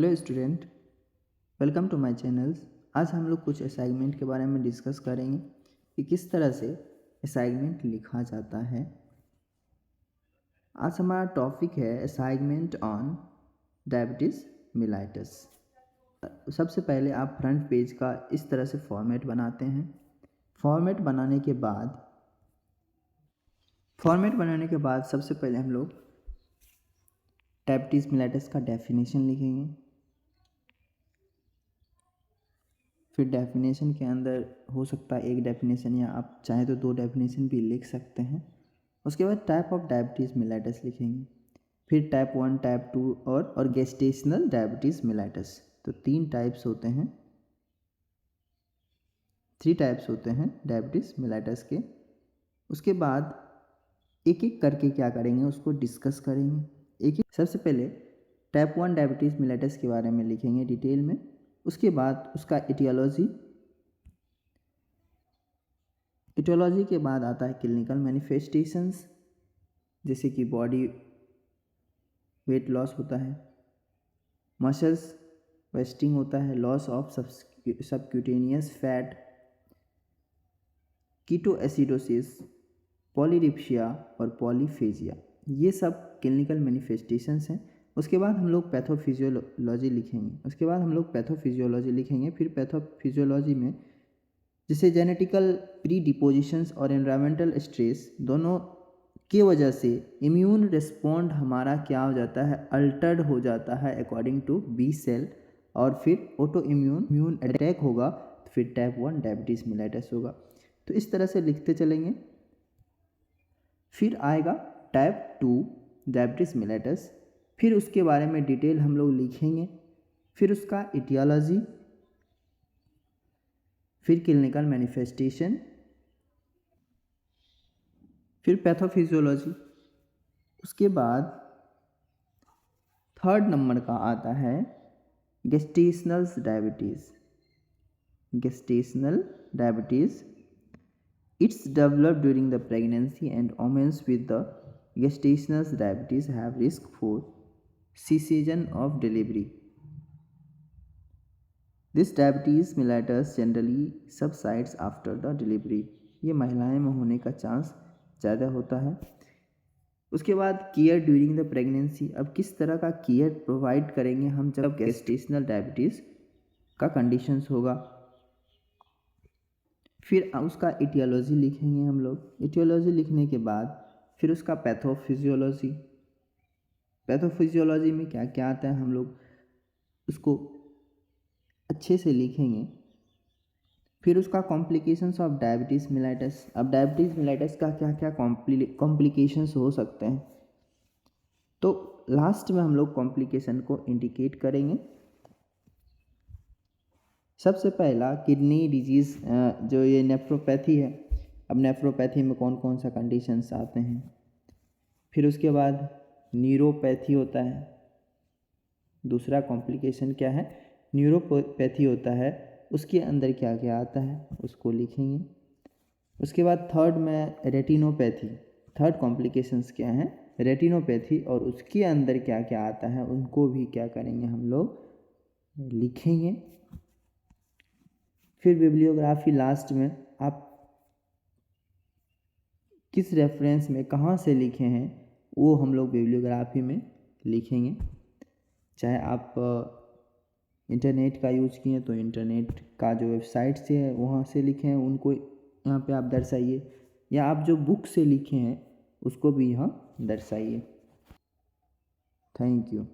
Hello student, welcome to my channels. आज हम लोग कुछ असाइनमेंट के बारे में डिस्कस करेंगे कि किस तरह से असाइनमेंट लिखा जाता है। आज हमारा टॉपिक है असाइनमेंट ऑन डायबिटीज़ मेलाइटस। सबसे पहले आप फ्रंट पेज का इस तरह से फॉर्मेट बनाते हैं। फॉर्मेट बनाने के बाद सबसे पहले हम लोग डायबिटीज़ मेलाइटस का डेफिनेशन लिखेंगे। फिर डेफिनेशन के अंदर हो सकता है एक डेफिनेशन या आप चाहें तो 2 डेफिनेशन भी लिख सकते हैं। उसके बाद टाइप ऑफ डायबिटीज़ मेलाइटस लिखेंगे। फिर टाइप 1, टाइप 2 और गेस्टेशनल डायबिटीज़ मेलाइटस। तो 3 टाइप्स होते हैं, 3 टाइप्स होते हैं डायबिटीज़ मेलाइटस के। उसके बाद एक एक करके क्या करेंगे उसको डिस्कस करेंगे। एक सबसे पहले टाइप 1 डायबिटीज़ मेलाइटस के बारे में लिखेंगे डिटेल में। उसके बाद उसका इटियोलॉजी के बाद आता है क्लिनिकल मैनिफेस्टेशंस, जैसे कि बॉडी वेट लॉस होता है, मसल्स वेस्टिंग होता है, loss of subcutaneous fat, ketoacidosis, polydipsia और पॉलीफेजिया, ये सब क्लिनिकल मैनिफेस्टेशंस हैं। उसके बाद हम लोग पैथोफिजियोलॉजी लिखेंगे। फिर पैथोफिजियोलॉजी में जैसे जेनेटिकल प्री डिपोजिशंस और एनवायरमेंटल स्ट्रेस दोनों की वजह से इम्यून रिस्पॉन्ड हमारा क्या हो जाता है, अल्टर्ड हो जाता है अकॉर्डिंग टू बी सेल, और फिर ऑटो इम्यून अटैक होगा, तो फिर टाइप 1 डायबिटीज़ मेलाइटस होगा। तो इस तरह से लिखते चलेंगे। फिर आएगा टाइप 2 डायबिटीज़ मेलाइटस। फिर उसके बारे में डिटेल हम लोग लिखेंगे। फिर उसका इटियोलॉजी, फिर क्लिनिकल मैनिफेस्टेशन, फिर पैथोफिजियोलॉजी। उसके बाद 3rd नंबर का आता है gestational diabetes. It's developed during the pregnancy, and women with the gestational diabetes have risk for cesarean of delivery. This diabetes mellitus generally subsides after the delivery. ये महिलाएं में होने का चांस ज़्यादा होता है। उसके बाद केयर ड्यूरिंग द प्रेगनेंसी। अब किस तरह का केयर प्रोवाइड करेंगे हम जब गेस्टेशनल डायबिटीज़ का कंडीशंस होगा। फिर उसका इटियोलॉजी लिखेंगे हम लोग। इटियोलॉजी लिखने के बाद फिर उसका पैथोफिजियोलॉजी में क्या क्या आता है हम लोग उसको अच्छे से लिखेंगे। फिर उसका कॉम्प्लिकेशंस ऑफ डायबिटीज़ मेलाइटस। अब डायबिटीज़ मेलाइटस का क्या क्या कॉम्प्लिकेशंस हो सकते हैं, तो लास्ट में हम लोग कॉम्प्लिकेशन को इंडिकेट करेंगे। सबसे पहला किडनी डिजीज़, जो ये नेफ्रोपैथी है। अब नेफ्रोपैथी में कौन कौन सा कंडीशंस आते हैं। फिर उसके बाद न्यूरोपैथी होता है। दूसरा कॉम्प्लिकेशन क्या है, न्यूरोपैथी होता है, उसके अंदर क्या क्या आता है उसको लिखेंगे। उसके बाद 3rd में रेटिनोपैथी। 3rd कॉम्प्लिकेशंस क्या है, रेटिनोपैथी, और उसके अंदर क्या क्या आता है उनको भी क्या करेंगे हम लोग लिखेंगे। फिर बिब्लियोग्राफी लास्ट में, आप किस रेफरेंस में कहाँ से लिखे हैं वो हम लोग बिब्लियोग्राफी में लिखेंगे। चाहे आप इंटरनेट का यूज़ किए तो इंटरनेट का जो वेबसाइट से है वहाँ से लिखे हैं उनको यहाँ पे आप दर्शाइए, या आप जो बुक से लिखे हैं उसको भी यहाँ दर्शाइए। Thank you.